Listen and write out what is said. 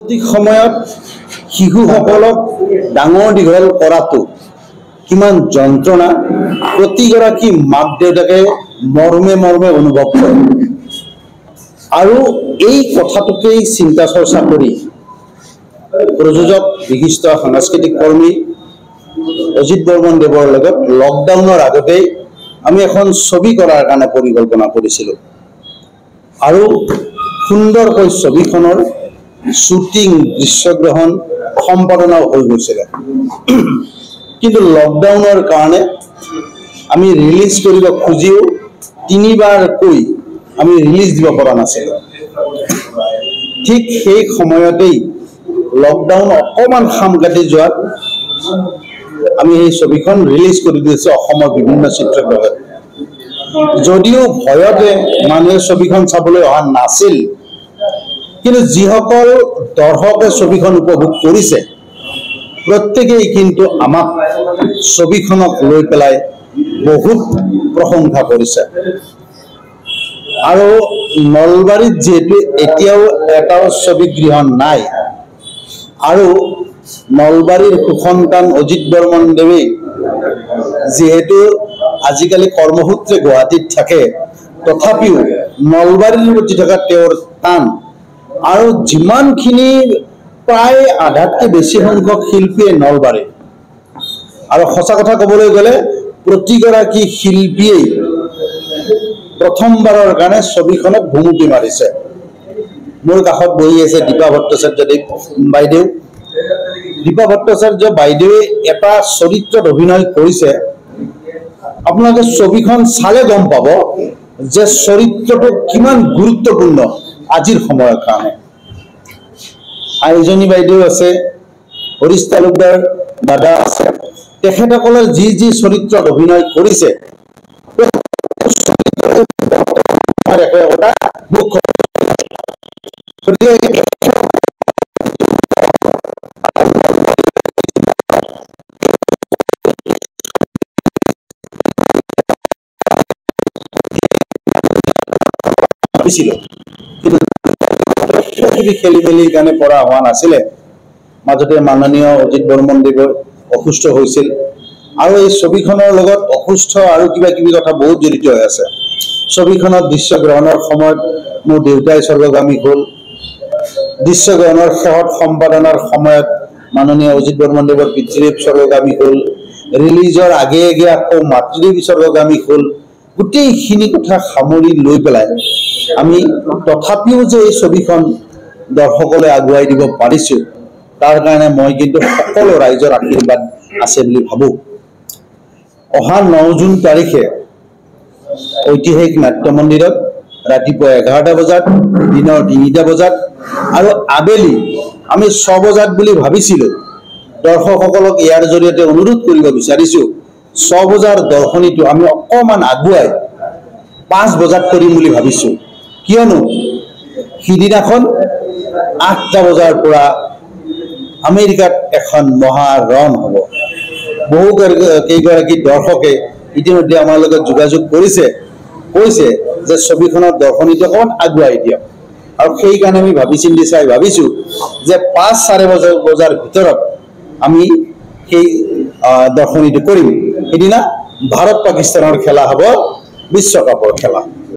ঠিক সময়ত শিশুসকলক ডাঙৰ দীঘল কৰাটো কিমান যন্ত্ৰণা প্ৰতিগৰাকী মাক দেউতাকে মৰ্মে মৰ্মে অনুভৱ কৰে আৰু এই কথাটোকেই চিন্তা চৰ্চা কৰি প্ৰযোজক বিশিষ্ট সাংস্কৃতিক কৰ্মী অজিত বৰ্মন দেৱৰ লগত লকডাউনৰ আগতেই আমি এখন ছবি কৰাৰ কাৰণে পৰিকল্পনা কৰিছিলোঁ আৰু সুন্দৰকৈ ছবিখনৰ শ্বুটিং দৃশ্যগ্ৰহণ সম্পাদনাও হৈ গৈছিল কিন্তু লকডাউনৰ কাৰণে আমি ৰিলিজ কৰিব খুজিও তিনিবাৰকৈ আমি ৰিলিজ দিব পৰা নাছিলোঁ ঠিক সেই সময়তেই লকডাউন অকমান খাম কাটি যোৱাত আমি এই ছবিখন ৰিলিজ কৰি দিছো অসমৰ বিভিন্ন চিত্ৰগ্ৰহত যদিও ভয়তে মানুহে ছবিখন চাবলৈ অহা নাছিল কিন্তু যিসকল দৰ্শকে ছবিখন উপভোগ কৰিছে প্ৰত্যেকেই কিন্তু আমাক ছবিখনক লৈ পেলাই বহুত প্ৰশংসা কৰিছে আৰু নলবাৰীত যেহেতু এতিয়াও এটাও ছবিগৃহ নাই আৰু নলবাৰীৰ সুসন্তান অজিত বৰ্মন দেৱে যেহেতু আজিকালি কৰ্মসূত্ৰে গুৱাহাটীত থাকে তথাপিও নলবাৰীৰ প্ৰতি থকা তেওঁৰ টান আৰু যিমানখিনি প্ৰায় আধাতকৈ বেছি সংখ্যক শিল্পীয়ে নলবাৰী আৰু সঁচা কথা ক'বলৈ গ'লে প্ৰতিগৰাকী শিল্পীয়েই প্ৰথমবাৰৰ কাৰণে ছবিখনত ভুমুকি মাৰিছে মোৰ কাষত বহি আছে দীপা ভট্টাচাৰ্য বাইদেউ দীপা ভট্টাচাৰ্য বাইদেৱে এটা চৰিত্ৰত অভিনয় কৰিছে আপোনালোকে ছবিখন চালে গম পাব যে চৰিত্ৰটো কিমান গুৰুত্বপূৰ্ণ আজিৰ সময়ৰ কাৰণে আইজনী বাইদেউ আছে হৰিশ তালুকদাৰ দাদা আছে তেখেতসকলে যি যি চৰিত্ৰত অভিনয় কৰিছে খেলি মেলিৰ কাৰণে পৰা হোৱা নাছিলে মাজতে মাননীয় অজিত বৰ্মন দেৱ অসুস্থ হৈছিল আৰু এই ছবিখনৰ লগত অসুস্থ আৰু কিবা কিবি কথা বহুত জড়িত হৈ আছে ছবিখনত দৃশ্যগ্ৰহণৰ সময়ত মোৰ দেউতাই স্বৰ্গগামী হ'ল দৃশ্যগ্ৰহণৰ শেহত সম্পাদনাৰ সময়ত মাননীয় অজিত বৰ্মন দেৱৰ পিতৃদেৱ স্বৰ্গগামী হ'ল ৰিলিজৰ আগে আগে আকৌ মাতৃদেৱ স্বৰ্গগামী হ'ল গোটেইখিনি কথা সামৰি লৈ পেলাই আমি তথাপিও যে এই ছবিখন দৰ্শকলৈ আগুৱাই দিব পাৰিছোঁ তাৰ কাৰণে মই কিন্তু সকলো ৰাইজৰ আশীৰ্বাদ আছে বুলি ভাবোঁ অহা 9 জুন তাৰিখে ঐতিহাসিক নাট্য মন্দিৰত ৰাতিপুৱা 11টা বজাত দিনৰ 3টা বজাত আৰু আবেলি আমি 6 বজাত বুলি ভাবিছিলোঁ দৰ্শকসকলক ইয়াৰ জৰিয়তে অনুৰোধ কৰিব বিচাৰিছোঁ 6 বজাৰ দৰ্শনীটো আমি অকণমান আগুৱাই 5 বজাত কৰিম বুলি ভাবিছোঁ কিয়নো সিদিনাখন 8টা বজাৰ পৰা আমেৰিকাত এখন মহাৰণ হ'ব বহু কেইগৰাকী দৰ্শকে ইতিমধ্যে আমাৰ লগত যোগাযোগ কৈছে যে ছবিখনৰ দৰ্শনীটো অকণমান আগুৱাই দিয়ক আৰু সেইকাৰণে আমি ভাবি চিন্তি চাই ভাবিছোঁ যে 5-4 বজাৰ ভিতৰত আমি সেই দৰ্শনীটো কৰিম সেইদিনা ভাৰত পাকিস্তানৰ খেলা হ'ব বিশ্বকাপৰ খেলা